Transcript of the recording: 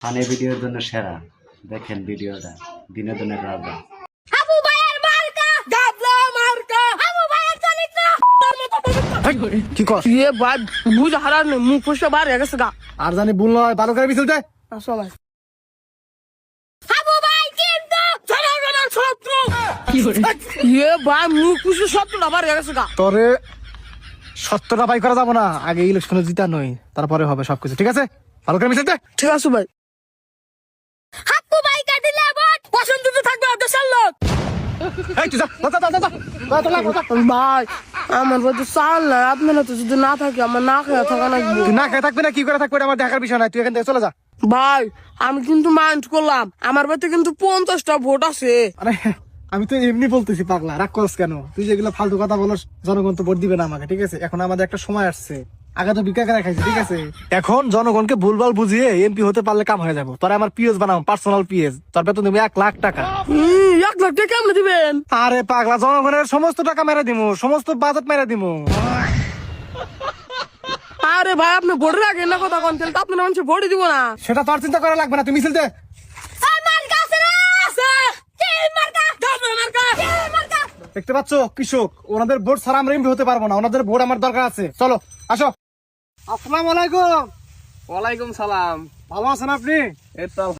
Funny ভিডিওর জন্য সেরা। দেখেন ভিডিওটা, বিনোদনের রাজা। আবু ভাইয়ের মার্কা গাবলা মার্কা আবু ভাইয়ের চরিত্র কি কর ये बात बुझ हरा ने मुंह फुसके बाहर है गसगा আর জানি ভুল নয় ভালো করে মিছিল দে আসো ভাই আবু ভাই কিন্তু জনগণের শত্রু ये भाई मुंह फुसके सब तो बाहर है गसगा তোরে সত্যটা বাই করা যাবো না, আগে ইলেকশনে জিতা নই, তারপরে হবে সবকিছু। ঠিক আছে, ভালো করে মিছিল দে। ঠিক আছে ভাই আবু ভাই কে দিলে ভোট পছন্দ তো থাকবে দেশের লোক এই তুই যা যা যা যা, যা যা যা, যা। ভাই আমার বাড়িতে চাল না আপনারা তো যদি না থাকে আমার না খেয়ে থাকা লাগবে তুই না খেয়ে থাকবি না কি করে থাকবি এটা আমার দেখার বিষয় নাই, তুই এখান থেকে চলে যা। ভাই আমি কিন্তু মাইন্ড করলাম আমার বাড়িতে কিন্তু 50টা ভোট আছে আরে আমি তো এমনি বলতেছি পাগলা, রাগ করছ কেন? তুই যেগুলো ফালতু কথা বলস জনগণ তো ভোট দিবে না আমাকে। ঠিক আছে, এখন আমাদের একটা সময় আসছে, আগে তো ভিক্ষা করে খাইছি। ঠিক আছে, এখন জনগণকে ভুলভাল বুঝিয়ে এমপি হতে পারলে কাম হয়ে যাবো। তোরা আমার পিএস বানাও, পার্সোনাল পিএস, তোর বেতন দেবো 1 লাখ টাকা। 1 লাখ টাকা কেমন দিবেন আরে পাগলা, জনগণের সমস্ত টাকা মেরে দিমু, সমস্ত বাজেট মেরে দিমু। আরে ভাই আপনি ভোটের আগে না কথা কোন তাহলে তো আপনার মানুষ ভোটই দিব না সেটা তোর চিন্তা করা লাগবে না, তুই মিছিল দে। এই মার্কা আছে না আছে কি মার্কা গাবলা মার্কা কি মার্কা দেখতে পাচ্ছ কৃষক, ওনাদের ভোট ছাড়া আমরা এমপি হতে পারবো না, ওনাদের ভোট আমার দরকার আছে। চলো আসো। আসসালামু আলাইকুম। ওয়ালাইকুম সালাম ভালো আছেন আপনি? এই তো